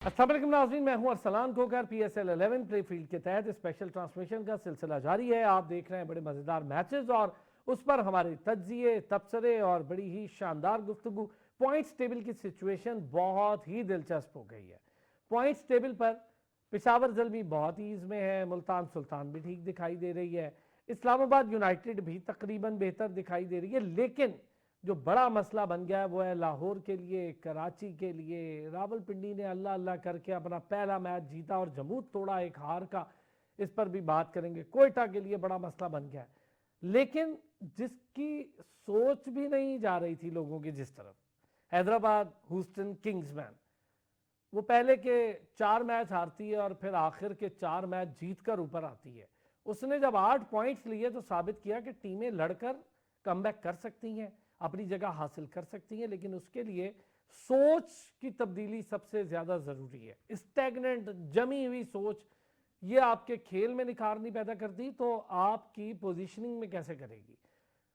अस्सलाम वालेकुम नाज़रीन, मैं हूं अरसलान खोकर। PSL 11 प्ले फील्ड के तहत स्पेशल ट्रांसमिशन का सिलसिला जारी है। आप देख रहे हैं बड़े मज़ेदार मैचेस और उस पर हमारे तज्जिए, तबसरे और बड़ी ही शानदार गुफ्तगू। पॉइंट्स टेबल की सिचुएशन बहुत ही दिलचस्प हो गई है। पॉइंट्स टेबल पर पेशावर ज़ल्मी बहुत ही ईज़ में है, मुल्तान सुल्तान भी ठीक दिखाई दे रही है, इस्लामाबाद यूनाइटेड भी तकरीबन बेहतर दिखाई दे रही है। लेकिन जो बड़ा मसला बन गया है वो है लाहौर के लिए, कराची के लिए। रावलपिंडी ने अल्लाह अल्लाह करके अपना पहला मैच जीता और जमूद तोड़ा एक हार का, इस पर भी बात करेंगे। कोयटा के लिए बड़ा मसला बन गया है, लेकिन जिसकी सोच भी नहीं जा रही थी लोगों की जिस तरफ, हैदराबाद ह्यूस्टन किंग्समैन, वो पहले के 4 मैच हारती है और फिर आखिर के 4 मैच जीत कर ऊपर आती है। उसने जब 8 पॉइंट्स लिए तो साबित किया कि टीमें लड़कर कमबैक कर सकती हैं, अपनी जगह हासिल कर सकती हैं, लेकिन उसके लिए सोच की तब्दीली सबसे ज़्यादा ज़रूरी है। स्टैग्नेंट जमी हुई सोच ये आपके खेल में निखार नहीं पैदा करती तो आपकी पोजीशनिंग में कैसे करेगी।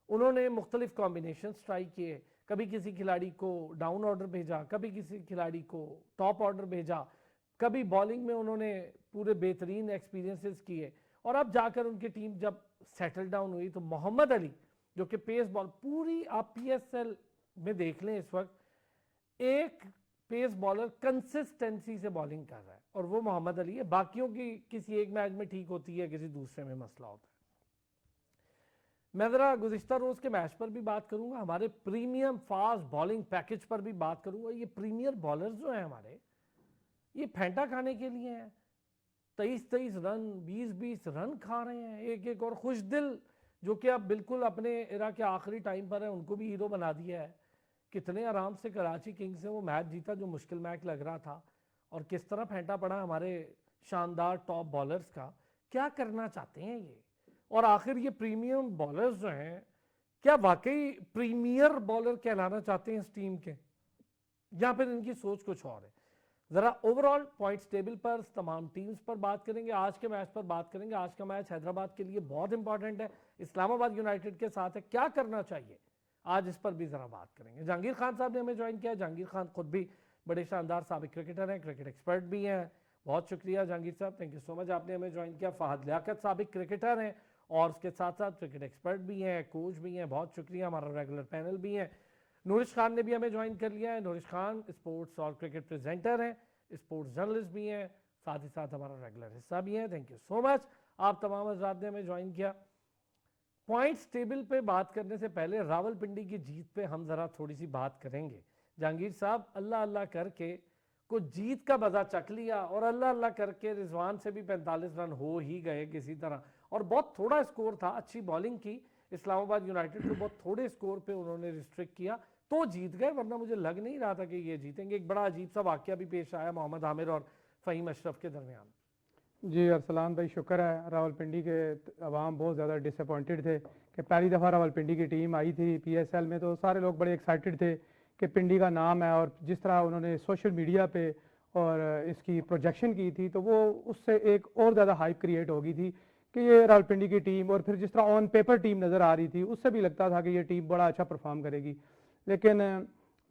उन्होंने मुख्तलिफ कॉम्बिनेशन ट्राई किए, कभी किसी खिलाड़ी को डाउन ऑर्डर भेजा, कभी किसी खिलाड़ी को टॉप ऑर्डर भेजा, कभी बॉलिंग में उन्होंने पूरे बेहतरीन एक्सपीरियंसेस किए। और अब जाकर उनकी टीम जब सेटल डाउन हुई तो मोहम्मद अली जो कि पेस बॉल, पूरी आप PSL में देख लें इस वक्त एक पेस बॉलर कंसिस्टेंसी से बॉलिंग कर रहा है और वो मोहम्मद अली है। बाकियों की किसी एक मैच में ठीक होती है, किसी दूसरे में मसला होता है। मैं ज़रा गुज़िश्ता रोज़ के मैच पर भी बात करूंगा, हमारे प्रीमियम फास्ट बॉलिंग पैकेज पर भी बात करूंगा। ये प्रीमियर बॉलर्स जो हैं हमारे, ये फेंटा खाने के लिए हैं। 23-23 रन, 20-20 रन खा रहे हैं एक एक। और खुश दिल जो कि अब बिल्कुल अपने एरा के आखिरी टाइम पर है, उनको भी हीरो बना दिया है। कितने आराम से कराची किंग्स से वो मैच जीता जो मुश्किल मैच लग रहा था, और किस तरह फेंटा पड़ा हमारे शानदार टॉप बॉलर्स का। क्या करना चाहते हैं ये, और आखिर ये प्रीमियम बॉलर्स जो हैं क्या वाकई प्रीमियर बॉलर कहलाना चाहते हैं इस टीम के, या फिर इनकी सोच कुछ और है। जरा ओवरऑल पॉइंट्स टेबल पर तमाम टीम्स पर बात करेंगे, आज के मैच पर बात करेंगे। आज का मैच हैदराबाद के लिए बहुत इंपॉर्टेंट है, इस्लामाबाद यूनाइटेड के साथ है, क्या करना चाहिए आज इस पर भी जरा बात करेंगे। जहांगीर खान साहब ने हमें ज्वाइन किया। जहांगीर खान खुद भी बड़े शानदार साबिक क्रिकेटर हैं, क्रिकेट एक्सपर्ट भी हैं। बहुत शुक्रिया जहांगीर साहब, थैंक यू सो मच, आपने हमें ज्वाइन किया। फहद लियाकत साबिक क्रिकेटर हैं और उसके साथ साथ क्रिकेट एक्सपर्ट भी हैं, कोच भी हैं, बहुत शुक्रिया। हमारा रेगुलर पैनल भी है। नूरिश खान ने भी हमें ज्वाइन कर लिया है। नूरिश खान स्पोर्ट्स और क्रिकेट प्रेजेंटर हैं, स्पोर्ट्स जर्नलिस्ट भी हैं, साथ ही साथ हमारा रेगुलर हिस्सा भी है। थैंक यू सो मच, आप तमाम हज़रात ने हमें ज्वाइन किया। पॉइंट्स टेबल पे बात करने से पहले रावलपिंडी की जीत पे हम ज़रा थोड़ी सी बात करेंगे। जहांगीर साहब, अल्लाह अल्लाह करके कुछ जीत का मज़ा चख लिया और अल्लाह अल्लाह करके रिजवान से भी 45 रन हो ही गए किसी तरह, और बहुत थोड़ा स्कोर था। अच्छी बॉलिंग की इस्लामाबाद यूनाइटेड को, बहुत थोड़े स्कोर पे उन्होंने रिस्ट्रिक्ट किया तो जीत गए, वरना मुझे लग नहीं रहा था कि ये जीतेंगे। एक बड़ा अजीब सा वाकया भी पेश आया मोहम्मद आमिर और फ़हीम अशरफ के दरमियान। जी अरसलान भाई, शुक्र है। रावलपिंडी के अवाम बहुत ज़्यादा डिसअपॉइंटेड थे कि पहली दफ़ा रावलपिंडी की टीम आई थी PSL में, तो सारे लोग बड़े एक्साइटेड थे कि पिंडी का नाम है, और जिस तरह उन्होंने सोशल मीडिया पे और इसकी प्रोजेक्शन की थी तो वो उससे एक और ज़्यादा हाइप क्रिएट हो गई थी कि ये रावलपिंडी की टीम, और फिर जिस तरह ऑन पेपर टीम नज़र आ रही थी उससे भी लगता था कि ये टीम बड़ा अच्छा परफॉर्म करेगी। लेकिन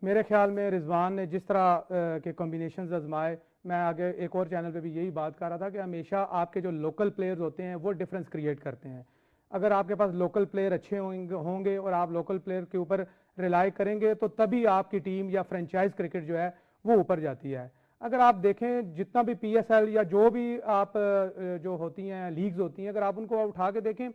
मेरे ख्याल में रिजवान ने जिस तरह के कॉम्बिनेशन आजमाए, मैं आगे एक और चैनल पे भी यही बात कर रहा था कि हमेशा आपके जो लोकल प्लेयर्स होते हैं वो डिफरेंस क्रिएट करते हैं। अगर आपके पास लोकल प्लेयर अच्छे होंगे और आप लोकल प्लेयर के ऊपर रिलाई करेंगे तो तभी आपकी टीम या फ्रेंचाइज क्रिकेट जो है वो ऊपर जाती है। अगर आप देखें जितना भी PSL या जो भी आप जो होती हैं लीग्स होती हैं, अगर आप उनको उठा के देखें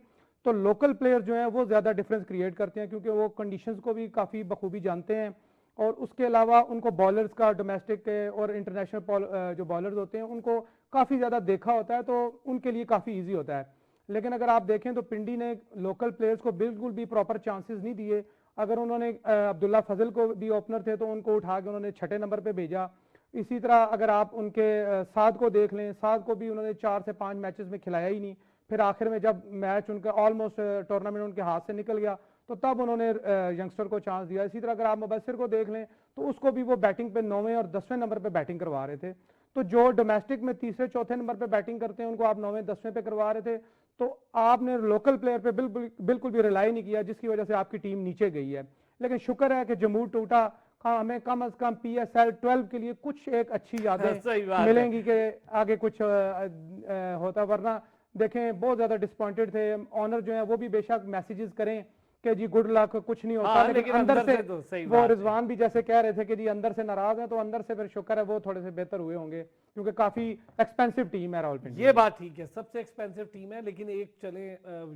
तो लोकल प्लेयर जो हैं वो ज़्यादा डिफरेंस क्रिएट करते हैं, क्योंकि वो कंडीशंस को भी काफ़ी बखूबी जानते हैं, और उसके अलावा उनको बॉलर्स का डोमेस्टिक और इंटरनेशनल जो बॉलर्स होते हैं उनको काफ़ी ज़्यादा देखा होता है, तो उनके लिए काफ़ी ईजी होता है। लेकिन अगर आप देखें तो पिंडी ने लोकल प्लेयर्स को बिल्कुल भी प्रॉपर चांसेस नहीं दिए। अगर उन्होंने अब्दुल्ला फजल को भी ओपनर थे तो उनको उठा के उन्होंने 6ठे नंबर पर भेजा। इसी तरह अगर आप उनके साद को देख लें, साद को भी उन्होंने 4 से 5 मैचेस में खिलाया ही नहीं। फिर आखिर में जब मैच उनका ऑलमोस्ट टूर्नामेंट उनके हाथ से निकल गया तो तब उन्होंने यंगस्टर को चांस दिया। इसी तरह अगर आप मुबस्सिर को देख लें तो उसको भी वो बैटिंग पे 9वें और 10वें नंबर पे बैटिंग करवा रहे थे। तो जो डोमेस्टिक में तीसरे चौथे नंबर पे बैटिंग करते हैं उनको आप 9वें 10वें पे करवा रहे थे, तो आपने लोकल प्लेयर पे बिल्कुल भी रिलाई नहीं किया, जिसकी वजह से आपकी टीम नीचे गई है। लेकिन शुक्र है कि जमूद टूटा हमें कम से कम PSL 12 के लिए कुछ एक अच्छी सही यादें बात है। मिलेंगी कि आगे कुछ होता, वरना देखें बहुत ज़्यादा डिसअपॉइंटेड थे। ऑनर जो है वो भी बेशक मैसेजेस करें कि जी गुड लक, कुछ नहीं होता, हाँ, लेकिन लेकिन अंदर से तो सही वो बात है। रिजवान भी जैसे कह रहे थे कि जी अंदर से नाराज है, तो अंदर से फिर शुक्र है वो थोड़े से बेहतर हुए होंगे, क्योंकि काफ़ी एक्सपेंसिव टीम है रावलपिंडी। ये बात ठीक है, सबसे एक्सपेंसिव टीम है, लेकिन एक चले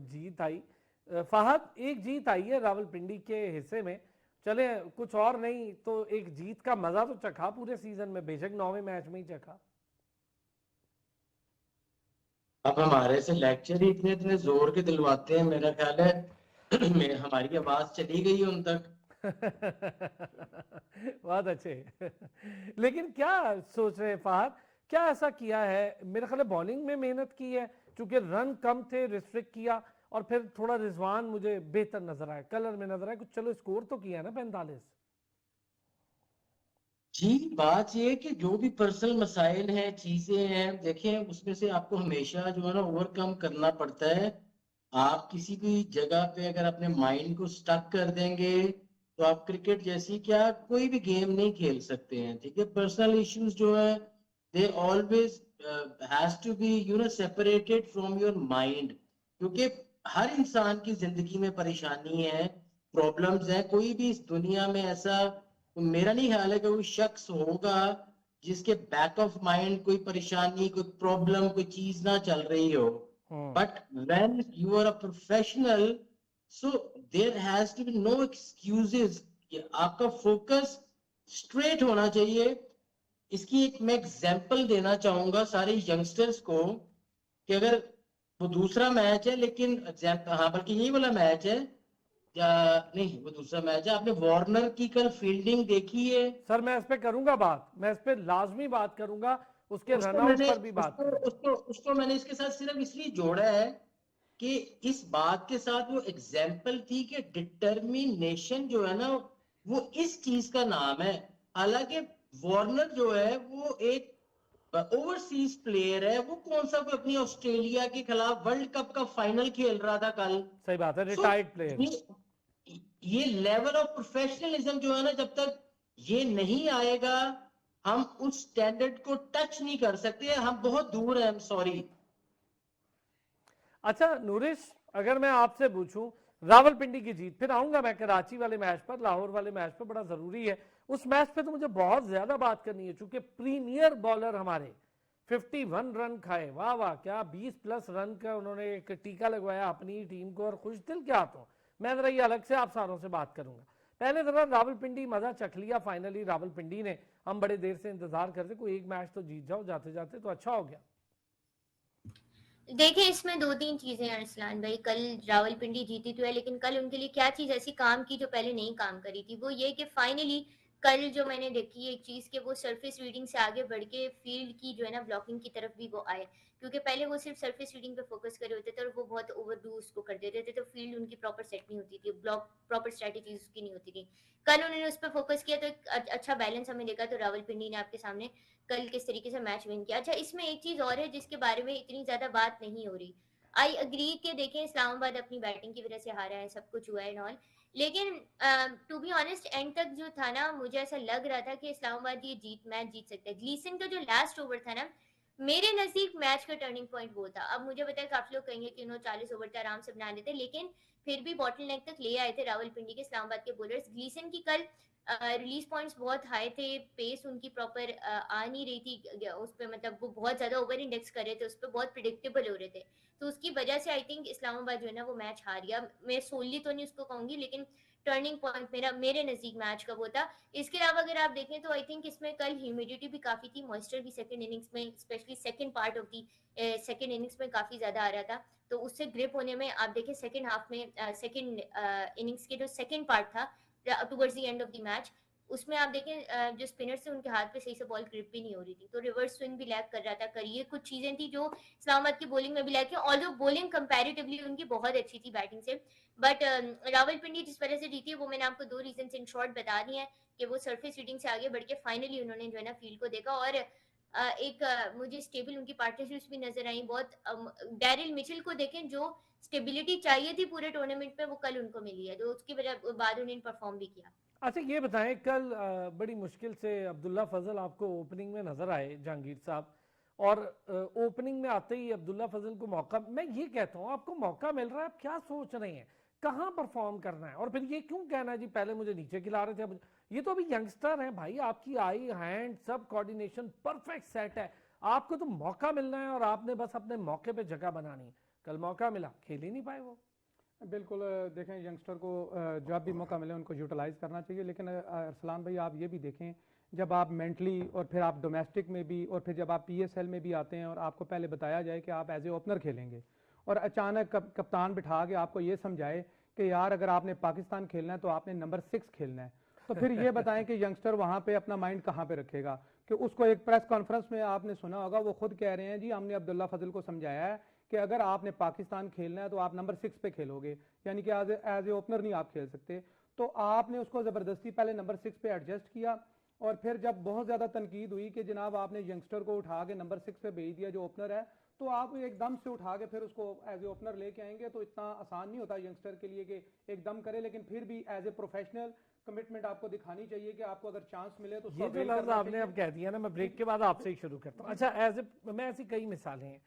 जीत आई। फहद, एक जीत आई है रावलपिंडी के हिस्से में, चले कुछ और नहीं तो एक जीत का मजा तो चखा पूरे सीजन में, बेशक 9वें मैच में ही चखा। अब हमारे से लेक्चर ही इतने इतने जोर के दिलवाते हैं, मेरा ख्याल है हमारी आवाज चली गई है उन तक। बहुत अच्छे। लेकिन क्या सोच रहे हैं फहद, क्या ऐसा किया है? मेरे ख्याल बॉलिंग में मेहनत की है, चूंकि रन कम थे, रिस्ट्रिक्ट किया, और फिर थोड़ा रिजवान मुझे बेहतर नजर आया, कलर में नजर आया कुछ। चलो स्कोर तो किया है ना 45। जी, बात ये है कि जो भी पर्सनल मसाइल हैं, चीजें हैं, देखें उसमें से आपको हमेशा जो है ना ओवरकम करना पड़ता है। आप किसी भी जगह पे अगर अपने माइंड को स्टक कर देंगे तो आप क्रिकेट जैसी क्या कोई भी गेम नहीं खेल सकते हैं। ठीक है, पर्सनल इश्यूज जो है they always has to be separated from your mind, क्योंकि हर इंसान की जिंदगी में परेशानी है, प्रॉब्लम्स है। कोई भी इस दुनिया में ऐसा, तो मेरा नहीं ख्याल है कि कोई शख्स होगा जिसके बैक ऑफ माइंड कोई परेशानी, कोई प्रॉब्लम, कोई चीज ना चल रही हो। But when you are a professional, so there has to be no excuses. आपका फोकस स्ट्रेट होना चाहिए। इसकी एक मैं एग्जांपल देना चाहूंगा सारे यंगस्टर्स को, कि अगर वो दूसरा मैच है, लेकिन हाँ बल्कि यही वाला मैच है या नहीं, वो दूसरा मैच है। आपने वार्नर की कल फील्डिंग देखी है? सर मैं इस पे करूंगा बात, मैं इस पे लाजमी बात करूंगा, उसके रनआउट पर भी बात करूंगा। उसको मैंने इसके साथ सिर्फ इसलिए जोड़ा है कि इस बात के साथ वो एग्जाम्पल थी कि डिटर्मिनेशन जो है ना, वो इस चीज का नाम है। हालांकि वार्नर जो है वो एक ओवरसीज प्लेयर है, वो कौन सा कोई अपनी ऑस्ट्रेलिया के खिलाफ वर्ल्ड कप का फाइनल खेल रहा था कल। सही बात है, सो रिटायर्ड प्लेयर है। ये लेवल ऑफ प्रोफेशनलिज्म जो है ना, जब तक ये नहीं आएगा हम उस स्टैंडर्ड को टच नहीं कर सकते। हम बहुत दूर हैं, सॉरी। अच्छा नूरिश, अगर मैं आपसे पूछूं रावलपिंडी की जीत, फिर आऊंगा मैं कराची वाले मैच पर, लाहौर वाले मैच पर, बड़ा जरूरी है उस मैच पे तो मुझे बहुत ज्यादा बात करनी है, चूंकि प्रीमियर बॉलर हमारे 51 रन खाए, वाह वाह, क्या 20 प्लस रन का उन्होंने एक टीका लगवाया अपनी टीम को, और खुश दिल क्या तो। मैं जरा ये अलग से आप सारों से बात करूंगा, पहले जरा रावलपिंडी मजा चख लिया, फाइनली रावलपिंडी ने, हम बड़े देर से इंतजार करते, कोई एक मैच तो जीत जाओ जाते जाते तो अच्छा हो गया। देखिए इसमें दो तीन चीजें हैं अरसलान भाई। कल रावलपिंडी जीती तो है, लेकिन कल उनके लिए क्या चीज ऐसी काम की जो पहले नहीं काम करी थी, वो ये कि फाइनली कल जो मैंने देखी एक चीज कि वो सरफेस रीडिंग से आगे बढ़ के फील्ड की जो है ना ब्लॉकिंग की तरफ भी वो आए, क्योंकि पहले वो सिर्फ सरफेस रीडिंग पे फोकस करे होते थे और वो बहुत ओवरडू उसको कर देते थे, तो फील्ड उनकी प्रॉपर सेट नहीं होती थी, ब्लॉक प्रॉपर स्ट्रेटेजी उसकी नहीं होती थी। कल उन्होंने उस पर फोकस किया तो एक अच्छा बैलेंस हमें देखा, तो रावलपिंडी ने आपके सामने कल किस तरीके से मैच विन किया। अच्छा इसमें एक चीज और है जिसके बारे में इतनी ज्यादा बात नहीं हो रही। आई अग्री के देखें इस्लामाबाद अपनी बैटिंग की वजह से हारा है, सब कुछ हुआ है ऑल, लेकिन टू बी ऑनेस्ट एंड तक जो था ना, मुझे ऐसा लग रहा था कि इस्लामाबाद ये मैच जीत सकता है। ग्लीसन का जो लास्ट ओवर था ना, मेरे नजदीक मैच का टर्निंग पॉइंट वो था। अब मुझे बताया काफी लोग कहेंगे कि उन्होंने 40 ओवर आराम से बना लेते, लेकिन फिर भी बॉटल नेक तक ले आए थे रावलपिंडी के इस्लामाबाद के बॉलर्स। ग्लीसन की कल रिलीज पॉइंट्स बहुत हाई थे, पेस उनकी प्रॉपर आ नहीं रही थी उस पर, मतलब वो बहुत ज्यादा ओवर इंडेक्स कर रहे थे उस पर, बहुत प्रिडिक्टेबल हो रहे थे, तो उसकी वजह से आई थिंक इस्लामाबाद जो है ना वो मैच हार गया। मैं सोलली तो नहीं उसको कहूंगी, लेकिन टर्निंग पॉइंट मेरे नजदीक मैच का वो था। इसके अलावा अगर आप देखें तो आई थिंक इसमें कल ह्यूमिडिटी भी काफी थी, मॉइस्चर भी सेकंड इनिंग्स में, specially second part of the second innings में काफी ज्यादा आ रहा था, तो उससे ग्रिप होने में आप देखें सेकंड हाफ में सेकंड इनिंग्स के जो सेकंड पार्ट था towards the end of the match, उसमें आप देखें जो स्पिनर से उनके हाथ पे सही से बॉल ग्रिप भी नहीं हो रही थी, तो रिवर्स स्विंग भी लैग कर रहा था। करिए कुछ चीजें थी जो इस्लामाबाद की बॉलिंग में भी लैग की, ऑल्दो बॉलिंग कंपैरेटिवली उनकी बहुत अच्छी थी बैटिंग से, बट रावलपिंडी जिस वजह से जीती वो मैंने आपको दो रीजन इन शॉर्ट बता दिए हैं, कि वो सरफेस रीडिंग से आगे बढ़ के फाइनली उन्होंने जो है ना फील्ड को देखा, और एक मुझे स्टेबल उनकी पार्टनरशिप्स भी नजर आई बहुत। डैरिल मिचेल को देखें, जो स्टेबिलिटी चाहिए थी पूरे टूर्नामेंट में वो कल उनको मिली है, तो उसकी वजह बाद उन्होंने परफॉर्म भी किया। अच्छा ये बताएं, कल बड़ी मुश्किल से अब्दुल्ला फजल आपको ओपनिंग में नजर आए जहांगीर साहब, और ओपनिंग में आते ही अब्दुल्ला फजल को मौका, मैं ये कहता हूँ आपको मौका मिल रहा है, आप क्या सोच रहे हैं, कहाँ परफॉर्म करना है, और फिर ये क्यों कहना है जी पहले मुझे नीचे खिला रहे थे, अब ये तो अभी यंगस्टर हैं भाई, आपकी आई हैंड सब कोऑर्डिनेशन परफेक्ट सेट है, आपको तो मौका मिलना है और आपने बस अपने मौके पे जगह बनानी है। कल मौका मिला, खेल ही नहीं पाए वो। बिल्कुल देखें, यंगस्टर को जब भी मौका मिले उनको यूटिलाइज करना चाहिए, लेकिन अरसलान भाई आप ये भी देखें, जब आप मेंटली और फिर आप डोमेस्टिक में भी और फिर जब आप पीएसएल में भी आते हैं और आपको पहले बताया जाए कि आप एज ए ओपनर खेलेंगे और अचानक कप्तान बिठा के आपको ये समझाए कि यार अगर आपने पाकिस्तान खेलना है तो आपने नंबर 6 खेलना है, तो फिर ये बताएं कि यंगस्टर वहां पे अपना माइंड कहाँ पे रखेगा। कि उसको एक प्रेस कॉन्फ्रेंस में आपने सुना होगा, वो खुद कह रहे हैं जी हमने अब्दुल्ला फजल को समझाया है कि अगर आपने पाकिस्तान खेलना है तो आप नंबर 6 पे खेलोगे, यानी कि एज ए ओपनर नहीं आप खेल सकते। तो आपने उसको जबरदस्ती पहले नंबर 6 पे एडजस्ट किया और फिर जब बहुत ज्यादा तनकीद हुई कि जनाब आपने यंगस्टर को उठा के नंबर 6 पे भेज दिया जो ओपनर है, तो आप एकदम से उठा के फिर उसको एज ए ओपनर लेके आएंगे तो इतना आसान नहीं होता यंगस्टर के लिए कि एकदम करे, लेकिन फिर भी एज ए प्रोफेशनल कमिटमेंट आपको दिखानी चाहिए कि आपको अगर चांस मिले तो ये जो लफ्ज आपने अब कह दिया ना, मैं ब्रेक के बाद आपसे ही शुरू करता हूँ। अच्छा एज ए मैं ऐसी कई मिसालें हैं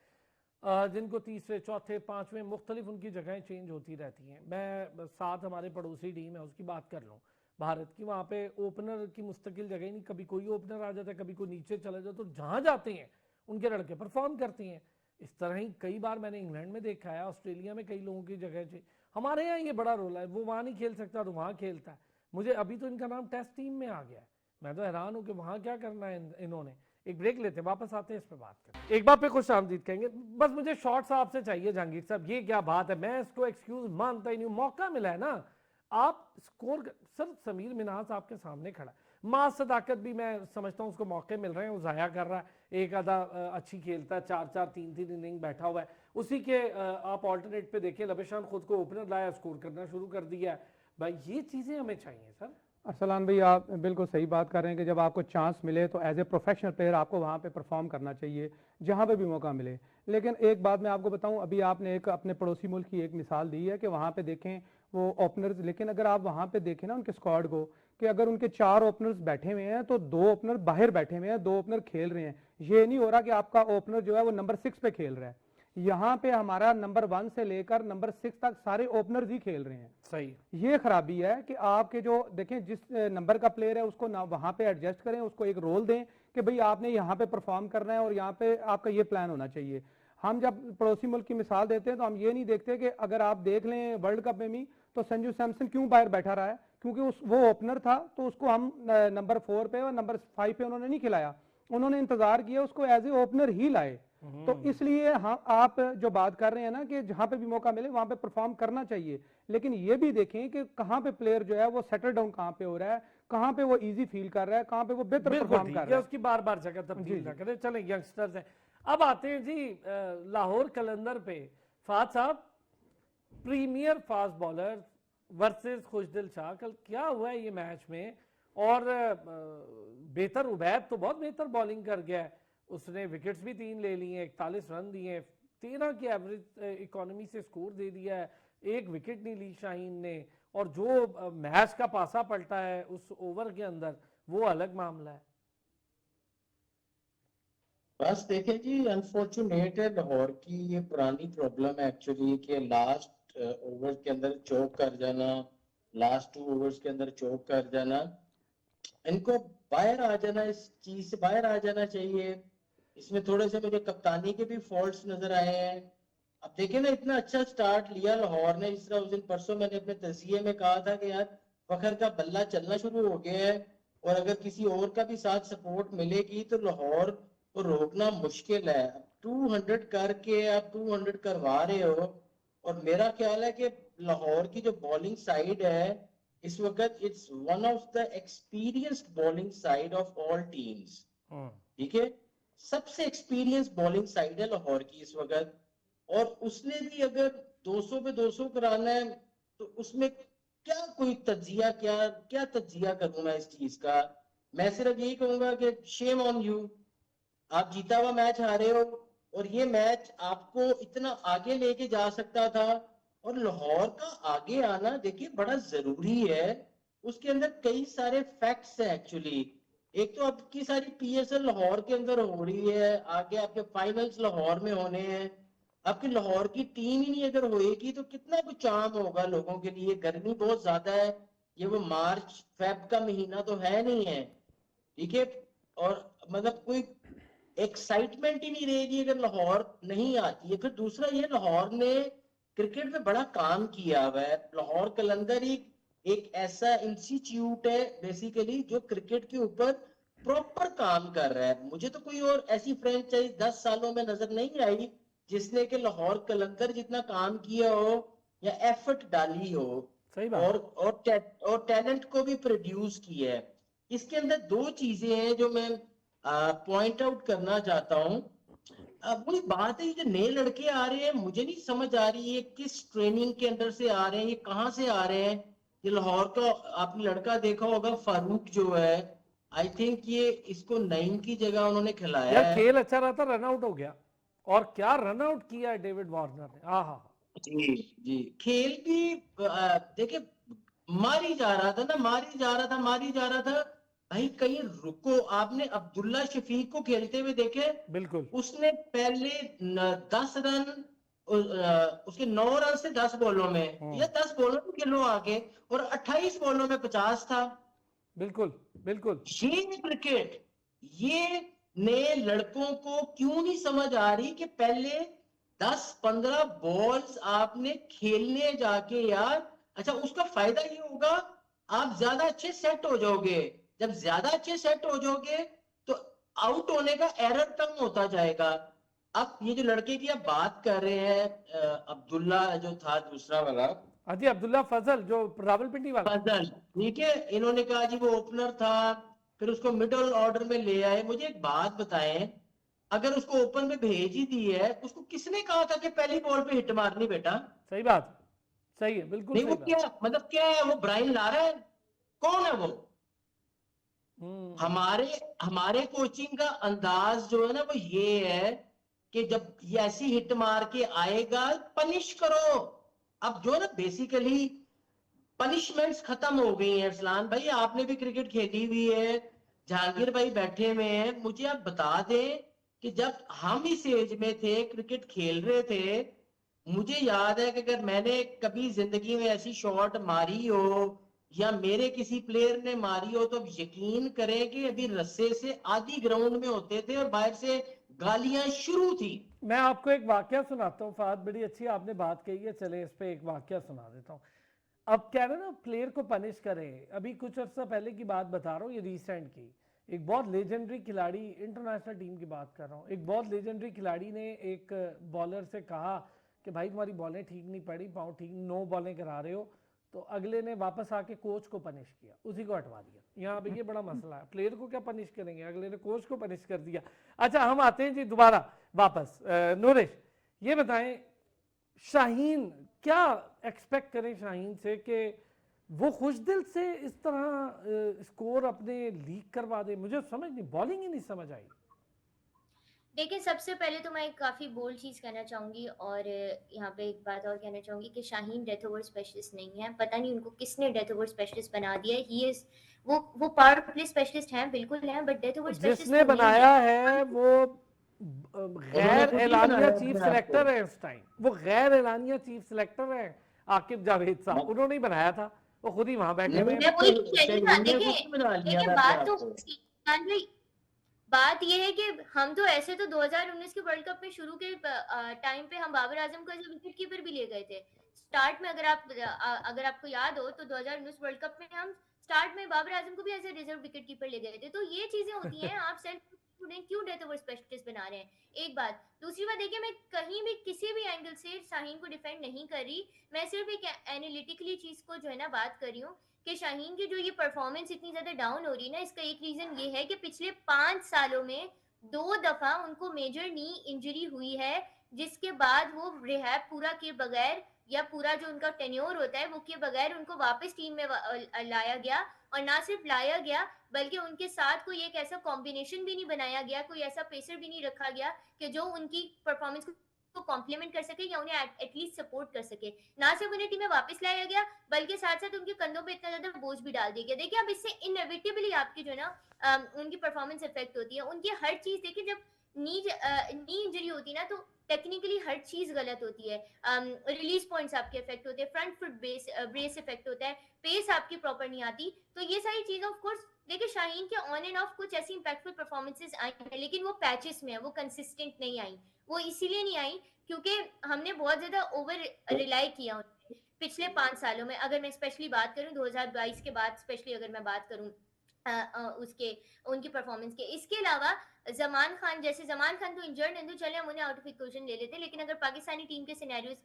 जिनको तीसरे चौथे पांचवें मुख्तलिफ उनकी जगहें चेंज होती रहती हैं। मैं साथ हमारे पड़ोसी टीम है उसकी बात कर लूँ भारत की, वहाँ पे ओपनर की मुस्तकिल जगह ही नहीं, कभी कोई ओपनर आ जाता है कभी कोई नीचे चला जाता, तो जहाँ जाते हैं उनके लड़के परफॉर्म करते हैं। इस तरह ही कई बार मैंने इंग्लैंड में देखा है, ऑस्ट्रेलिया में कई लोगों की जगह से, हमारे यहाँ ये बड़ा रोल है, वो वहाँ नहीं खेल सकता तो वहाँ खेलता है। मुझे अभी तो इनका नाम टेस्ट टीम में आ गया है, मैं तो हैरान हूँ कि वहाँ क्या करना है इन्होंने। एक ब्रेक लेते हैं, वापस आते हैं, इस पे बात करते हैं। एक बार पे खुश आमदीद कहेंगे, बस मुझे शॉर्ट्स आपसे चाहिए जहांगीर साहब, ये क्या बात है, मैं इसको एक्सक्यूज मानता ही नहीं, मौका मिला है ना, आप स्कोर सर, समीर मिनाज आपके सामने खड़ा है, मां सदाकत भी मैं समझता हूँ उसको मौके मिल रहे हैं, वो जाया कर रहा है, एक आधा अच्छी खेलता है, 4-4 3-3 इनिंग बैठा हुआ है, उसी के आप ऑल्टरनेट पे देखिए लबेशान खुद को ओपनर लाया, स्कोर करना शुरू कर दिया है। भाई ये चीजें हमें चाहिए सर। अरसलान भाई आप बिल्कुल सही बात कर रहे हैं कि जब आपको चांस मिले तो एज ए प्रोफेशनल प्लेयर आपको वहाँ पे परफॉर्म करना चाहिए जहाँ पे भी मौका मिले। लेकिन एक बात मैं आपको बताऊं, अभी आपने एक अपने पड़ोसी मुल्क की एक मिसाल दी है कि वहाँ पे देखें वो ओपनर्स, लेकिन अगर आप वहाँ पे देखें ना उनके स्क्वाड को, कि अगर उनके 4 ओपनर्स बैठे हुए हैं तो 2 ओपनर बाहर बैठे हुए हैं, 2 ओपनर खेल रहे हैं। ये नहीं हो रहा कि आपका ओपनर जो है वो नंबर 6 पे खेल रहा है, यहाँ पे हमारा नंबर 1 से लेकर नंबर 6 तक सारे ओपनर्स ही खेल रहे हैं। सही, ये खराबी है कि आपके जो देखें जिस नंबर का प्लेयर है उसको ना वहां पे एडजस्ट करें, उसको एक रोल दें कि भाई आपने यहाँ पे परफॉर्म करना है और यहाँ पे आपका ये प्लान होना चाहिए। हम जब पड़ोसी मुल्क की मिसाल देते हैं तो हम ये नहीं देखते कि अगर आप देख लें वर्ल्ड कप में भी तो संजू सैमसन क्यों बाहर बैठा रहा है, क्योंकि वो ओपनर था तो उसको हम नंबर 4 पे और नंबर 5 पे उन्होंने नहीं खिलाया, उन्होंने इंतजार किया, उसको एज ए ओपनर ही लाए। तो इसलिए हाँ आप जो बात कर रहे हैं ना कि जहां पे भी मौका मिले वहां पे परफॉर्म करना चाहिए, लेकिन ये भी देखें कि कहां पे प्लेयर जो है वो सेटल डाउन कहां पे हो रहा है, कहां पे वो इजी फील कर रहा है, कहां पे वो बेहतर परफॉर्म कर रहा है, उसकी बार बार जगह तब्दील ना करें। चलें यंगस्टर्स हैं, अब आते हैं जी लाहौर कलंदर पे। फात साहब, प्रीमियर फास्ट बॉलर वर्सेस खुशदिल शाह, कल क्या हुआ है ये मैच में, और बेहतर उबैद तो बहुत बेहतर बॉलिंग कर गया है, उसने विकेट्स भी 3 ले लिए, 41 रन दिए, 13 की एवरेज इकोनॉमी से स्कोर दे दिया है, 1 विकेट नहीं ली शाहीन ने, और जो मैच का पासा पलटा है उस ओवर के अंदर वो अलग मामला है। बस देखें जी, अनफॉर्चुनेट है, लाहौर की ये पुरानी प्रॉब्लम है एक्चुअली कि लास्ट ओवर के अंदर चौक कर जाना, लास्ट 2 ओवर्स के अंदर चौक कर जाना, इनको बाहर आ जाना, इस चीज से बाहर आ जाना चाहिए। इसमें थोड़े से मुझे कप्तानी के भी फॉल्ट्स नजर आए हैं। अब देखिए ना, इतना अच्छा स्टार्ट लिया लाहौर ने, इस तरह उस दिन परसों मैंने अपने तज़किये में कहा था कि यार फखर का बल्ला चलना शुरू हो गया है और अगर किसी और का भी साथ सपोर्ट मिलेगी तो लाहौर को रोकना मुश्किल है। 200 करके आप 200 करवा रहे हो, और मेरा ख्याल है कि लाहौर की जो बॉलिंग साइड है इस वक्त it's one of the experienced bowling side of all teams. ठीक है, सबसे एक्सपीरियंस बॉलिंग साइड है लाहौर की इस वक्त, और उसने भी अगर 200 पे 200 कराना है तो उसमें क्या कोई तज्जिया, क्या तज्जिया करूं मैं इस चीज का। मैं सिर्फ यही कहूंगा कि शेम ऑन यू, आप जीता हुआ मैच हारे हो और ये मैच आपको इतना आगे लेके जा सकता था, और लाहौर का आगे आना देखिए बड़ा जरूरी है। उसके अंदर कई सारे फैक्ट्स है एक्चुअली। एक तो आपकी सारी पीएसएल लाहौर के अंदर हो रही है, आगे आपके फाइनल्स लाहौर में होने हैं, आपकी लाहौर की टीम ही नहीं अगर होएगी तो कितना कुछ चाम होगा लोगों के लिए। गर्मी बहुत ज्यादा है, ये वो मार्च फेब का महीना तो है नहीं है, ठीक है। और मतलब कोई एक्साइटमेंट ही नहीं रहेगी अगर लाहौर नहीं आती है। फिर दूसरा ये, लाहौर ने क्रिकेट में बड़ा काम किया हुआ है। लाहौर कलंदर एक ऐसा इंस्टीट्यूट है बेसिकली जो क्रिकेट के ऊपर प्रॉपर काम कर रहा है। मुझे तो कोई और ऐसी फ्रेंचाइज 10 सालों में नजर नहीं आई जिसने कि लाहौर कलंदर जितना काम किया हो या एफर्ट डाली हो सही बात। और टैलेंट को भी प्रोड्यूस किया है। इसके अंदर दो चीजें हैं जो मैं पॉइंट आउट करना चाहता हूँ। अब वही बात है, ये जो नए लड़के आ रहे हैं मुझे नहीं समझ आ रही है किस ट्रेनिंग के अंदर से आ रहे हैं, ये कहाँ से आ रहे हैं। ये लाहौर का आपने लड़का देखा होगा फारूक जो है, आई थिंक ये इसको नईम की जगह उन्होंने खिलाया यार है। खेल अच्छा रहा था, रन आउट हो गया, और क्या रन आउट किया है डेविड वार्नर ने। हाँ, जी जी, खेल भी देखिए मारी जा रहा था ना, मारी जा रहा था भाई, कहीं रुको। आपने अब्दुल्ला शफीक को खेलते हुए देखे, बिल्कुल। उसने पहले 10 रन, उसके 9 रन से 10 बॉलों में, या 10 बॉलों में खेलो आगे, और 28 बॉलों में 50 था। बिल्कुल बिल्कुल। ये क्रिकेट, ये नए लड़कों को क्यों नहीं समझ आ रही कि पहले 10-15 बॉल्स आपने खेलने जाके यार, अच्छा उसका फायदा ये होगा आप ज्यादा अच्छे सेट हो जाओगे। जब ज्यादा अच्छे सेट हो जाओगे तो आउट होने का एरर कम होता जाएगा। अब ये जो लड़के की आप बात कर रहे हैं, अब्दुल्ला जो था दूसरा वाला, अजी अब्दुल्ला फजल जो रावलपिंडी वाला। फजल, ठीक है, इन्होंने कहा जी वो ओपनर था, फिर उसको मिडिल ऑर्डर में ले आए। मुझे एक बात बताएं, अगर उसको ओपन में भेज ही दी है, उसको किसने कहा था कि पहली बॉल पे हिट मारनी बेटा? सही बात, सही है, बिल्कुल नहीं, सही वो बात। क्या मतलब, क्या है वो, ब्रायन लारा है? कौन है वो? हमारे हमारे कोचिंग का अंदाज जो है ना वो ये है कि जब ये ऐसी हिट मार के आएगा पनिश करो। अब जो है ना बेसिकली पनिशमेंट्स खत्म हो गई हैं। अरसलान भाई आपने भी क्रिकेट खेली हुई है, जहांगीर भाई बैठे हुए हैं, मुझे आप बता दें कि जब हम इस एज में थे क्रिकेट खेल रहे थे, मुझे याद है कि अगर मैंने कभी जिंदगी में ऐसी शॉट मारी हो या मेरे किसी प्लेयर ने मारी हो तो यकीन करें कि अभी रस्से से आधी ग्राउंड में होते थे और बाहर से गालियां शुरू थी। मैं आपको एक वाकया सुनाता हूँ फहद, बड़ी अच्छी आपने बात कही है, चले इस पे एक वाकया सुना देता हूँ। अब कह रहे ना प्लेयर को पनिश करें, अभी कुछ अर्सा पहले की बात बता रहा हूँ, ये रिसेंट की। एक बहुत लेजेंडरी खिलाड़ी, इंटरनेशनल टीम की बात कर रहा हूँ, एक बहुत लेजेंडरी खिलाड़ी ने एक बॉलर से कहा कि भाई तुम्हारी बॉलें ठीक नहीं पड़ी, पाँव ठीक, 9 बॉलें करा रहे हो। तो अगले ने वापस आके कोच को पनिश किया, उसी को हटवा दिया। यहाँ पे ये बड़ा मसला है, प्लेयर को क्या पनिश करेंगे, अगले ने कोच को पनिश कर दिया। अच्छा हम आते हैं जी दोबारा वापस। नूरिश ये बताएं, शाहीन क्या एक्सपेक्ट करें शाहीन से कि वो खुश दिल से इस तरह स्कोर अपने लीक करवा दे? मुझे समझ नहीं, बॉलिंग ही नहीं समझ आई। देखिए सबसे पहले तो मैं एक काफ़ी बोल्ड चीज़ कहना चाहूँगी, और यहाँ पे एक बात और कहना चाहूँगी कि शाहीन डेथ ओवर स्पेशलिस्ट नहीं है। पता नहीं उनको किसने डेथ ओवर स्पेशलिस्ट बना दिया है। ही इज़ वो पावर प्ले स्पेशलिस्ट हैं, बिल्कुल हैं, बट डेथ ओवर स्पेशलिस्ट जिसने वो नहीं बनाया है। है वो उन्होंने गैर खुद ही एलानिया बनाया चीफ अपने आप को। सेलेक्टर है इस टाइम, वो गैर एलानिया चीफ सेलेक्टर है आकिब जावेद साहब, उन्होंने ही बनाया था, वो खुद ही वहां बैठे हुए नहीं, हैं। मैं वही कह रही ना, शाहीन ने देखिए खुद ही बना लिया देखिए था अपने बात आप तो को। इमरान भाई, बात ये है कि हम तो ऐसे तो 2019 के वर्ल्ड कप में शुरू के टाइम पे हम बाबर आजम को एज विकेट कीपर भी ले गए थे स्टार्ट में। अगर आपको याद हो तो 2019 वर्ल्ड कप में हम स्टार्ट में बाबर आजम को भी as a reserve wicket keeper ले गए थे। तो ये चीजें होती हैं, आप सेल्फ क्यों डेथ ओवर स्पेशलिस्ट बना रहे हैं? एक बात। दूसरी बात देखिए, मैं कहीं भी किसी भी एंगल से शाहीन को डिफेंड नहीं कर रही, मैं सिर्फ एक एनालिटिकली चीज को जो है ना बात कर रही हूँ कि शाहीन की जो ये परफॉर्मेंस इतनी ज्यादा डाउन हो रही है ना, इसका एक रीजन ये है कि पिछले 5 सालों में 2 दफा उनको मेजर नी इंजरी हुई है, जिसके बाद वो रिहैब पूरा किए बगैर या पूरा जो उनका टेन्योर होता है वो किए बगैर उनको वापस टीम में लाया गया। और ना सिर्फ लाया गया बल्कि उनके साथ कोई एक ऐसा कॉम्बिनेशन भी नहीं बनाया गया, कोई ऐसा पेसर भी नहीं रखा गया कि जो उनकी परफॉर्मेंस को को कॉम्प्लीमेंट कर सके या उन्हें एटलीस्ट सपोर्ट कर सके। ना सिर्फ उन्हें टीम में वापस लाया गया बल्कि साथ साथ उनके कंधों पे इतना ज्यादा बोझ भी डाल दिया गया। देखिए अब इससे इनएविटेबली आपकी जो है ना उनकी परफॉर्मेंस इफेक्ट होती है। उनकी हर चीज देखिए, जब नी इंजरी होती है ना तो टेक्निकली हर चीज गलत होती है। रिलीज पॉइंट्स आपके इफेक्ट होते हैं, फ्रंट फुट ब्रेस इफेक्ट होता है, पेस आपकी प्रॉपर नहीं आती। तो ये सारी चीजें ऑफ कोर्स देखिए शाहीन के ऑन एंड ऑफ कुछ ऐसी इंपैक्टफुल परफॉर्मेंसेस आई हैं, लेकिन वो पैचेस में है, वो कंसिस्टेंट नहीं आई। वो इसीलिए नहीं आई क्योंकि हमने बहुत ज्यादा ओवर रिलाई किया उन पिछले 5 सालों में। अगर मैं स्पेशली बात करूं 2022 के बाद, स्पेशली अगर मैं बात करूं उसके उनकी परफॉर्मेंस के, इसके अलावा जमान खान तो इंजर्ड नहीं, तो चले हम उन्हें आउट ऑफ इक्वेशन ले लेते हैं। लेकिन अगर पाकिस्तानी टीम के सिनेरियोज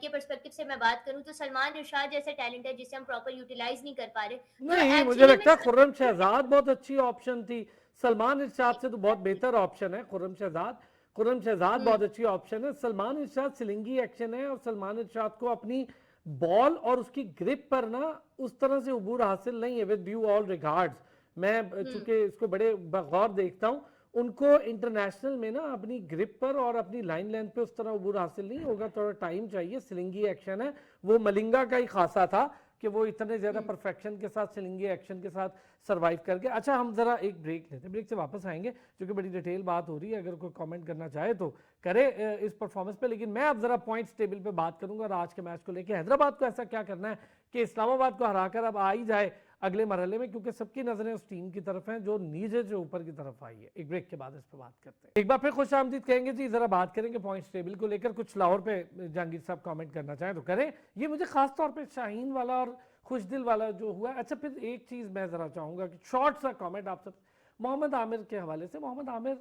के पर्सपेक्टिव से मैं बात करूं तो सलमान इरशाद जैसा टैलेंट है जिसे हम प्रॉपर यूटिलाइज नहीं कर पा रहे। नहीं, मुझे लगता है खुर्रम शहजाद बहुत अच्छी ऑप्शन थी। सलमान इरशाद से तो बहुत बेहतर ऑप्शन है खुर्रम शहजाद बहुत अच्छी ऑप्शन है। सलमान इरशाद सिलिंगी एक्शन है और सलमान इरशाद को अपनी बॉल और उसकी ग्रिप पर ना उस तरह से उबूर हासिल नहीं है। विद ड्यू ऑल रिगार्ड्स, मैं चूंकि इसको बड़े बगौर देखता हूँ, उनको इंटरनेशनल में ना अपनी ग्रिप पर और अपनी लाइन लेंथ पे उस तरह उबूर हासिल नहीं होगा, थोड़ा टाइम चाहिए। सिलिंगी एक्शन है, वो मलिंगा का ही खासा था कि वो इतने ज़्यादा परफेक्शन के साथ सिलिंगी एक्शन के साथ सरवाइव करके। अच्छा, हम ज़रा एक ब्रेक लेते हैं, ब्रेक से वापस आएंगे क्योंकि बड़ी डिटेल बात हो रही है। अगर कोई कमेंट करना चाहे तो करे इस परफॉर्मेंस पे, लेकिन मैं अब ज़रा पॉइंट्स टेबल पे बात करूंगा और आज के मैच को लेकर हैदराबाद को ऐसा क्या करना है कि इस्लामाबाद को हराकर अब आ ही जाए अगले मरहले में, क्योंकि सबकी नजरें उस टीम की तरफ हैं जो नीचे से ऊपर की तरफ आई है। एक ब्रेक के बाद इस पर बात करते हैं। एक बार फिर खुश आमदीद कहेंगे जी, जरा बात करेंगे पॉइंट्स टेबल को लेकर। कुछ लाहौर पे जहांगीर साहब कमेंट करना चाहें तो करें। ये मुझे खास तौर पे शाहीन वाला और खुशदिल वाला जो हुआ। अच्छा, फिर एक चीज़ मैं ज़रा चाहूँगा कि शॉर्ट सा कमेंट आप सब मोहम्मद आमिर के हवाले से। मोहम्मद आमिर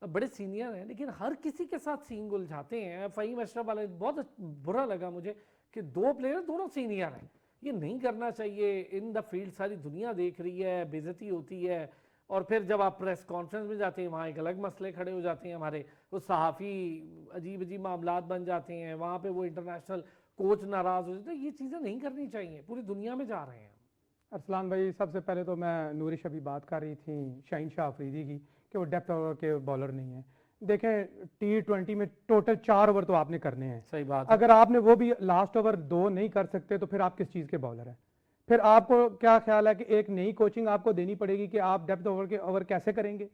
बड़े सीनियर हैं लेकिन हर किसी के साथ सींग उलझाते हैं। फ़हीम अशरफ वाला बहुत बुरा लगा मुझे कि 2 प्लेयर दोनों सीनियर हैं, ये नहीं करना चाहिए। इन द फील्ड सारी दुनिया देख रही है, बेइज्जती होती है, और फिर जब आप प्रेस कॉन्फ्रेंस में जाते हैं वहाँ एक अलग मसले खड़े हो जाते हैं। हमारे वो सहाफ़ी अजीब अजीब मामलात बन जाते हैं, वहाँ पे वो इंटरनेशनल कोच नाराज़ हो जाते हैं। ये चीज़ें नहीं करनी चाहिए, पूरी दुनिया में जा रहे हैं। अरसलान भाई, सबसे पहले तो मैं नूरिश अभी बात कर रही थी शाहीन शाह अफरीदी की कि वो डेप्थ ओवर के बॉलर नहीं है। देखें, T20 में टोटल 4 ओवर तो आपने करने हैं। सही बात है। अगर आपने वो भी लास्ट ओवर 2 नहीं कर सकते तो फिर आप किस चीज़ के बॉलर हैं? फिर आपको क्या ख्याल है कि एक नई कोचिंग आपको देनी पड़ेगी कि आप डेप्थ ओवर के ओवर कैसे करेंगे?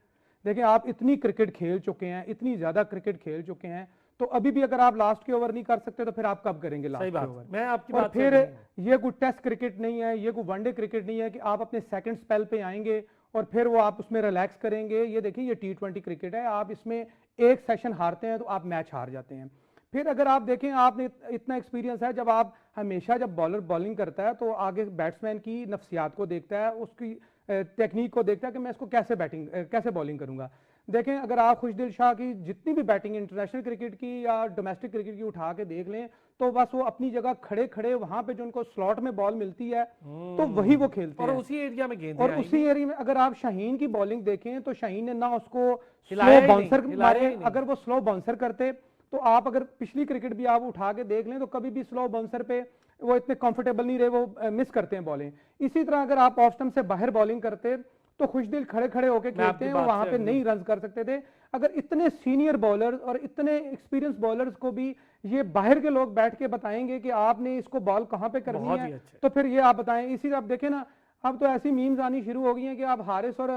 देखिए, आप इतनी क्रिकेट खेल चुके हैं, इतनी ज़्यादा क्रिकेट खेल चुके हैं, तो अभी भी अगर आप लास्ट के ओवर नहीं कर सकते तो फिर आप कब करेंगे लास्ट के ओवर? मैं आपकी और बात फिर ये कोई टेस्ट क्रिकेट नहीं है, ये कोई वनडे क्रिकेट नहीं है कि आप अपने सेकंड स्पेल पे आएंगे और फिर वो आप उसमें रिलैक्स करेंगे। ये देखिए, ये T20 क्रिकेट है, आप इसमें एक सेशन हारते हैं तो आप मैच हार जाते हैं। फिर अगर आप देखें, आपने इतना एक्सपीरियंस है, जब आप हमेशा जब बॉलर बॉलिंग करता है तो आगे बैट्समैन की नफ्सियात को देखता है, उसकी टेक्निक को देखता है कि मैं इसको कैसे बॉलिंग करूंगा। देखें, अगर आप खुशदिल शाह की जितनी भी बैटिंग इंटरनेशनल क्रिकेट की या डोमेस्टिक क्रिकेट की उठा के देख लें तो बस वो अपनी जगह खड़े खड़े वहां पे जो उनको स्लॉट में बॉल मिलती है तो वही वो खेलते और हैं, उसी एरिया में गेंद और उसी एरिया में। अगर आप शाहीन की बॉलिंग देखें तो शाहीन ने ना उसको हिलाया स्लो ही नहीं, बाउंसर हिलाया मारे। ही नहीं। अगर वो स्लो बाउंसर करते तो आप अगर पिछली क्रिकेट भी आप उठा के देख लें तो कभी भी स्लो बाउंसर पे वो इतने कंफर्टेबल नहीं रहे, वो मिस करते हैं बॉलिंग। इसी तरह अगर आप ऑफ स्टंप से बाहर बॉलिंग करते तो खुशदिल खड़े खड़े होकर खेलते हैं, वहां पे नहीं रन कर सकते थे। अगर इतने सीनियर बॉलर और इतने एक्सपीरियंस बॉलर्स को भी ये बाहर के लोग बैठ के बताएंगे कि आपने इसको बॉल कहां पे करनी बहुत है, ही अच्छे। तो फिर ये आप बताएं। इसी आप देखें ना, अब तो ऐसी मीम्स आनी शुरू हो गई हैं कि आप हारिस और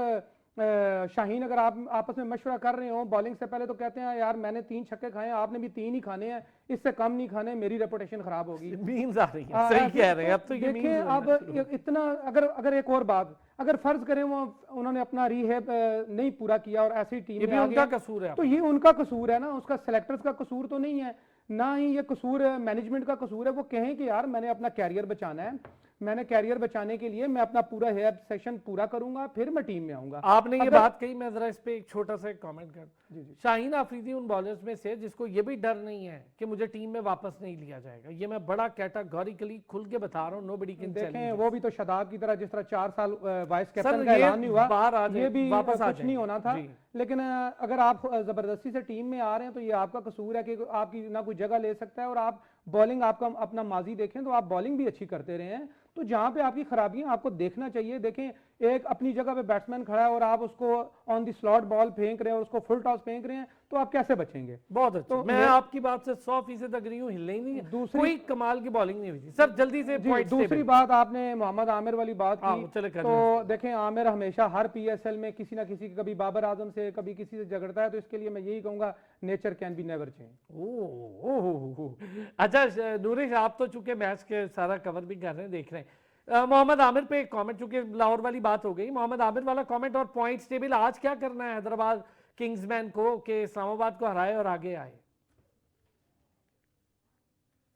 शाहीन अगर आप आपस में मशवरा कर रहे हो बॉलिंग से पहले तो कहते हैं यार मैंने 3 छक्के खाए, आपने भी 3 ही खाने हैं, इससे कम नहीं खाने, मेरी रेपुटेशन खराब होगी। मीम्स आ रही हैं, सही कह रहे हैं। अब तो ये देखिए, मीम्स अब इतना अगर एक और बात, अगर फर्ज करें वो उन्होंने अपना रीहैब नहीं पूरा किया और ऐसी टीम ये में भी आ उनका गए, कसूर है। तो ये उनका कसूर है ना, उसका सेलेक्टर्स का कसूर तो नहीं है, ना ही ये कसूर मैनेजमेंट का कसूर है। वो कहें कि यार मैंने अपना कैरियर बचाना है, मैंने कैरियर बचाने के लिए मैं अपना पूरा हेयर सेशन पूरा करूंगा, फिर मैं टीम में आऊंगा। आपने ये बात कही, मैं जरा इस पे एक छोटा सा कमेंट कर। जी जी। शाहीन आफरीदी उन बॉलर्स में से जिसको ये भी डर नहीं है कि मुझे टीम में वापस नहीं लिया जाएगा। ये मैं बड़ा कैटेगोरिकली खुल के बता रहा हूँ, नोबडी कैन देखें, वो भी तो शादाब की तरह, जिस तरह 4 साल वाइस सर, कैप्टन का ऐलान नहीं हुआ, बाहर आ जाए, ये भी वापस आ कुछ नहीं जाएंगे। होना था। जी। लेकिन अगर आप जबरदस्ती से टीम में आ रहे हैं तो ये आपका कसूर है कि आपकी ना कोई जगह ले सकता है। और आप बॉलिंग, आपका अपना माजी देखें तो आप बॉलिंग भी अच्छी करते रहे हैं, तो जहां पे आपकी खराबियां आपको देखना चाहिए। देखें, एक अपनी जगह पे बैट्समैन खड़ा है और आप उसको ऑन द स्लॉट बॉल फेंक रहे हैं और उसको फुल टॉस फेंक रहे हैं, तो आप कैसे बचेंगे? बहुत अच्छा, तो मैं आपकी बात से 100% अग्री हूँ, हिलने ही नहीं है। कोई कमाल की बॉलिंग नहीं हुई थी सर। जल्दी से जी, पॉइंट्स दूसरी टेबल। बात आपने मोहम्मद आमिर वाली बात हाँ, की, वो चले कर तो लें। देखें आमिर हमेशा हर पीएसएल में किसी ना किसी, कभी बाबर आजम से कभी किसी से झगड़ता है, तो इसके लिए मैं यही कहूंगा nature can be never change. अच्छा नूरिश, आप तो चूंकि मैच के सारा कवर भी कर रहे हैं, देख रहे हैं, मोहम्मद आमिर पे एक कमेंट, चूंकि लाहौर वाली बात हो गई, मोहम्मद आमिर वाला कमेंट और पॉइंट्स टेबल, आज क्या करना है हैदराबाद किंग्समैन को कि इस्लामाबाद को हराए और आगे आए?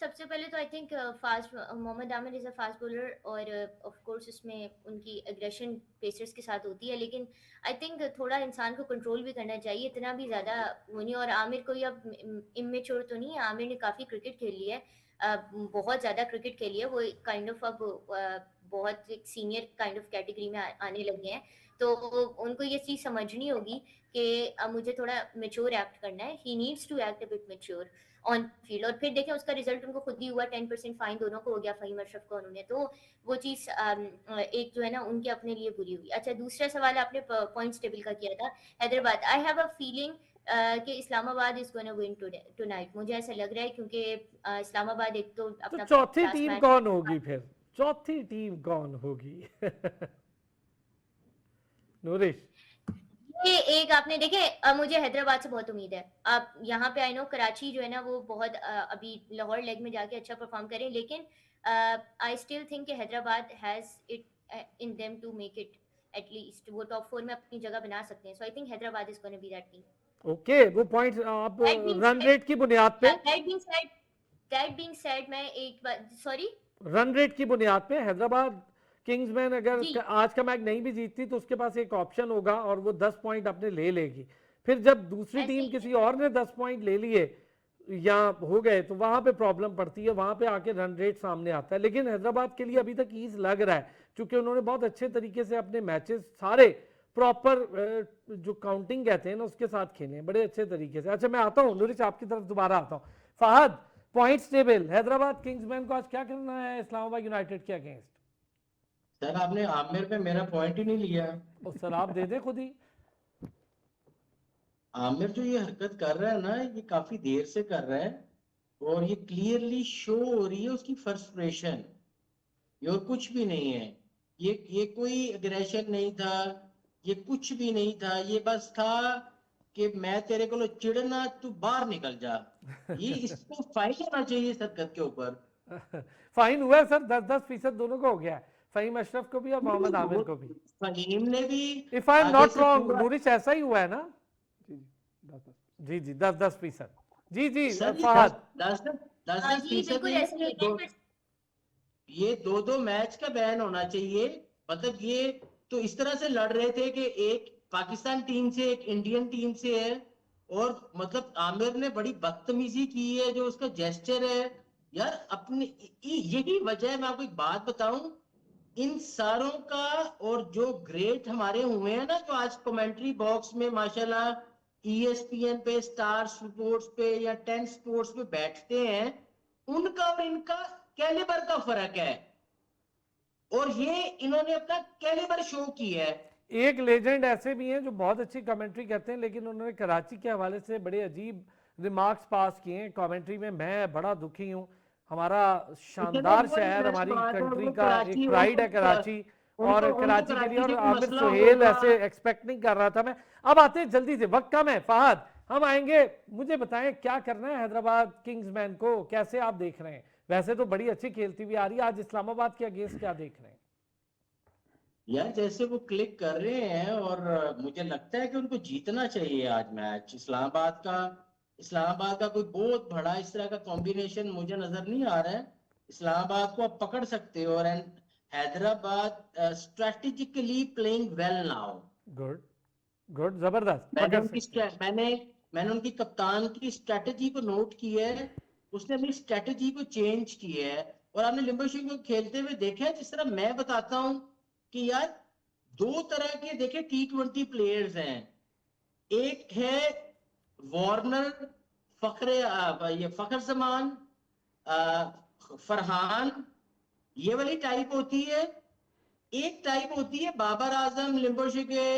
सबसे पहले तो I think fast Mohammad Amir is a fast bowler और ऑफ कोर्स उसमें उनकी एग्रेशन पेसर्स के साथ होती है, लेकिन आई थिंक थोड़ा इंसान को कंट्रोल भी करना चाहिए, इतना भी ज़्यादा वो नहीं। और आमिर कोई अब इमेच्योर तो नहीं है, आमिर ने काफ़ी क्रिकेट खेली है, बहुत ज़्यादा क्रिकेट खेली है, वो काइंड ऑफ अब बहुत एक सीनियर काइंड ऑफ कैटेगरी में आने लगे हैं, तो उनको ये चीज़ समझनी होगी कि अब मुझे थोड़ा मेच्योर एक्ट करना है, he needs to act a bit mature on field. और फिर देखें उसका रिजल्ट उनको खुद ही हुआ, 10% फाइन दोनों को हो गया, फहीम अशरफ को उन्होंने, तो वो चीज़ एक जो है ना उनके अपने लिए बुरी हुई। अच्छा, दूसरा सवाल आपने पॉइंट्स टेबल का किया था, Hyderabad, I have a feeling कि Islamabad is gonna win tonight, मुझे ऐसा लग रहा है, क्योंकि इस्लामाबाद एक तो तो अपना चौथी क्लास टीम मैच, कौन होगी फिर? चौथी टीम कौन होगी? नूरिश। ये एक आपने देखे, मुझे हैदराबाद से बहुत उम्मीद है। आप यहाँ पे आई नो कराची जो है ना वो बहुत अभी लाहौर लेग में जाके अच्छा परफॉर्म करें, लेकिन आई स्टिल थिंक कि Hyderabad has it in them to make it at least, वो टॉप 4 में अपनी जगह बना सकते हैं, so I think Hyderabad is gonna be that team. Okay, वो पॉइंट्स आप रन रेट की बुनियाद पे, दैट बीइंग सेड मैं एक बार सॉरी, रन रेट की बुनियाद पे हैदराबाद किंग्समैन अगर जी आज का मैच नहीं भी जीतती तो उसके पास एक ऑप्शन होगा और वो 10 पॉइंट अपने ले लेगी। फिर जब दूसरी ऐसे टीम ही किसी और ने 10 पॉइंट ले लिए या हो गए तो वहां पे प्रॉब्लम पड़ती है, वहां पे आके रन रेट सामने आता है। लेकिन हैदराबाद के लिए अभी तक ईज लग रहा है क्योंकि उन्होंने बहुत अच्छे तरीके से अपने मैचेस सारे प्रॉपर जो काउंटिंग कहते हैं ना उसके साथ खेले हैं बड़े अच्छे तरीके से। अच्छा, मैं आता हूँ नूरिश आपकी तरफ दोबारा आता हूँ। Fahad, points table, Hyderabad Kingsmen को आज क्या करना है इस्लामाबाद यूनाइटेड के अगेंस्ट? सर आपने आमिर पे मेरा पॉइंट ही नहीं लिया। और सर आप दे दे खुद ही। आमिर जो ये हरकत कर रहा है ना, ये काफी देर से कर रहा है और ये क्लियरली शो हो रही है उसकी फ्रस्ट्रेशन, ये और कुछ भी नहीं है। ये कोई अग्रेशन नहीं था, ये कुछ भी नहीं था, ये बस था कि मैं तेरे को चिढ़ना, तू बाहर निकल जा। ये इसको फाइन होना चाहिए इस हरकत के ऊपर। फाइन हुआ है सर, 10-10% दोनों को हो गया है, फहीम अशरफ को भी और मोहम्मद आमिर को भी। फहीम ने भी इफ आई एम आगे नॉट से रॉन्ग पूरा, नूरिश ऐसा ही हुआ है ना? जी जी 10-10। जी 10-10%। जी सर ये फहद। 10-10 जी फीसद बिल्कुल ऐसे ही है। ये दो मैच का बैन होना चाहिए। मतलब ये तो इस तरह से लड़ रहे थे कि एक पाकिस्तान टीम से एक इंडियन टीम से है, और मतलब आमिर ने बड़ी बदतमीजी की है, जो उसका जेस्चर है यार अपने, यही वजह है। मैं आपको एक बात बताऊं, इन सारों का, और जो ग्रेट हमारे हुए हैं ना, जो आज कमेंट्री बॉक्स में माशाल्लाह ESPN पे, स्टार स्पोर्ट्स पे या 10 स्पोर्ट्स पे बैठते हैं, उनका और इनका कैलिबर का फर्क है, और ये इन्होंने अपना कैलिबर शो किया है। एक लेजेंड ऐसे भी हैं जो बहुत अच्छी कमेंट्री करते हैं, लेकिन उन्होंने कराची के हवाले से बड़े अजीब रिमार्क्स पास किए हैं कमेंट्री में। मैं बड़ा दुखी हूँ, हमारा शानदार शहर, हमारी कंट्री का एक प्राइड है कराची, और कराची के लिए, और आमिर सुहेल ऐसे एक्सपेक्ट नहीं कर रहा था मैं। अब आते हैं जल्दी से, वक्त कम है फहद, हम आएंगे। मुझे बताएं क्या करना है हैदराबाद किंग्समैन को, कैसे आप देख रहे हैं? वैसे तो बड़ी अच्छी खेलती हुई आ रही है, आज इस्लामाबाद के अगेंस्ट क्या देख रहे हैं? यार जैसे वो क्लिक कर रहे हैं, और मुझे लगता है कि उनको जीतना चाहिए आज मैच। इस्लामाबाद का कोई बहुत बड़ा इस तरह का कॉम्बिनेशन मुझे नजर नहीं आ रहा है। इस्लामाबाद को आप पकड़ सकते हो, और Hyderabad strategically playing well now. Good good, जबरदस्त। मैंने उनकी कप्तान की स्ट्रेटेजी को नोट किया है, उसने अपनी स्ट्रेटेजी को चेंज किया है। और आपने लिम्बोशिंग को खेलते हुए देखा है, जिस तरह मैं बताता हूं कि यार दो तरह के देखे T20 प्लेयर्स हैं। एक है वार्नर, फखर जमान, फरहान, ये वाली टाइप होती है। एक टाइप होती है बाबर आजम, लिम्बोशिगे,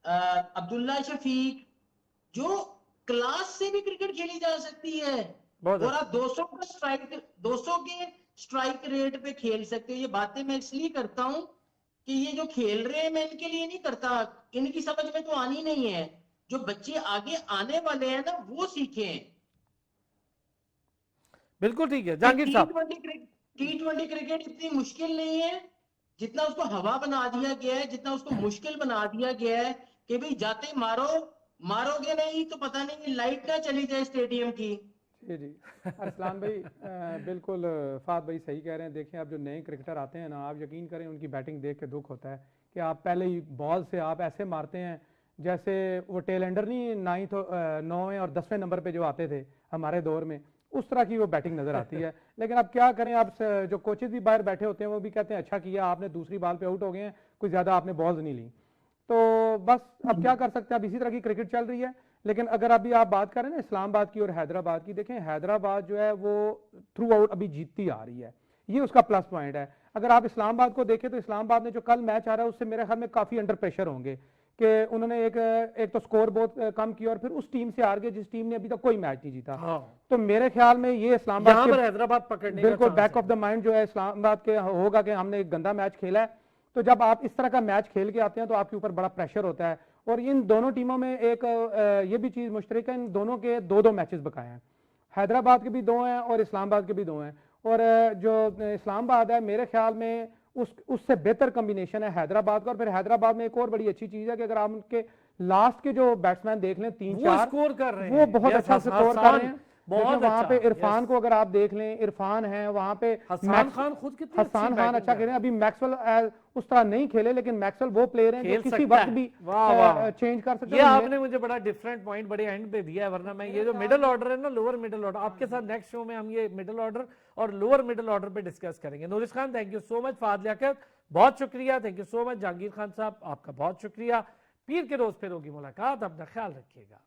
अब्दुल्ला शफीक, जो क्लास से भी क्रिकेट खेली जा सकती है बहुत और आप 200 के स्ट्राइक रेट पे खेल सकते हो। ये बातें मैं इसलिए करता हूं कि ये जो खेल रहे हैं मैं इनके लिए नहीं करता, इनकी समझ में तो आनी नहीं है। जो बच्चे आगे आने वाले हैं ना वो सीखें। बिल्कुल ठीक है जहांगीर साहब। T20 क्रिकेट इतनी मुश्किल नहीं है जितना उसको हवा बना दिया गया है, जितना उसको मुश्किल बना दिया गया है कि भाई जाते मारोगे नहीं तो पता नहीं लाइट ना चली जाए स्टेडियम की। जी जी अरसलान भाई बिल्कुल फात भाई सही कह रहे हैं। देखें अब जो नए क्रिकेटर आते हैं ना, आप यकीन करें उनकी बैटिंग देख के दुख होता है कि आप पहले ही बॉल से आप ऐसे मारते हैं जैसे वो टेल एंडर नहीं 9वें और 10वें नंबर पे जो आते थे हमारे दौर में, उस तरह की वो बैटिंग नजर आती है। लेकिन अब क्या करें, आप जो कोचेज भी बाहर बैठे होते हैं वो भी कहते हैं अच्छा किया आपने, दूसरी बॉल पे आउट हो गए हैं, कुछ ज्यादा आपने बॉल्स नहीं ली। तो बस अब क्या कर सकते हैं, अब इसी तरह की क्रिकेट चल रही है। लेकिन अगर अभी आप बात करें ना इस्लामाबाद की और हैदराबाद की, देखें हैदराबाद जो है वो थ्रू आउट अभी जीतती आ रही है, ये उसका प्लस पॉइंट है। अगर आप इस्लामाबाद को देखें तो इस्लामाबाद ने जो कल मैच आ रहा है उससे मेरे ख्याल में काफी अंडर प्रेशर होंगे कि उन्होंने एक तो स्कोर बहुत कम किया और फिर उस टीम से हार गए जिस टीम ने अभी तक कोई मैच नहीं जीता। हाँ। तो मेरे ख्याल में ये इस्लामाबाद पर हैदराबाद पकड़ने बिल्कुल बैक ऑफ द माइंड जो है इस्लामाबाद के होगा कि हमने एक गंदा मैच खेला है। तो जब आप इस तरह का मैच खेल के आते हैं तो आपके ऊपर बड़ा प्रेशर होता है। और इन दोनों टीमों में एक ये भी चीज मुश्तरक है, इन दोनों के दो दो मैचेस बकाए हैं, हैदराबाद के भी 2 हैं और इस्लामाबाद के भी 2 हैं। और जो इस्लामाबाद है मेरे ख्याल में उससे बेहतर कॉम्बिनेशन है हैदराबाद का। और फिर हैदराबाद में एक और बड़ी अच्छी चीज है कि अगर आप उनके लास्ट के जो बैट्समैन देख लें 3-4 स्कोर कर रहे हैं, वो बहुत अच्छा स्कोर कर रहे हैं। बहुत वहां पे अच्छा, इरफान को अगर आप देख लें, इरफान है वहां पे, हसन खान खुद कितनी हसन खान अच्छा खेल रहे हैं। अभी मैक्सवेल उस तरह नहीं खेले लेकिन मैक्सवेल वो प्लेयर हैं जो किसी वक्त भी चेंज कर सकते हैं। ये आपने मुझे बड़ा डिफरेंट पॉइंट बड़े एंड पे दिया है, वरना मैं ये जो मिडिल ऑर्डर है ना, लोअर मिडिल ऑर्डर, आपके साथ नेक्स्ट शो में हम ये मिडिल ऑर्डर और लोअर मिडिल ऑर्डर पे डिस्कस करेंगे। Nooris Khan thank you so much, Fawad Liaquat बहुत शुक्रिया, thank you so much, Jahangir Khan Sahab आपका बहुत शुक्रिया। पीर के रोज फिर होगी मुलाकात, अपना ख्याल रखिएगा।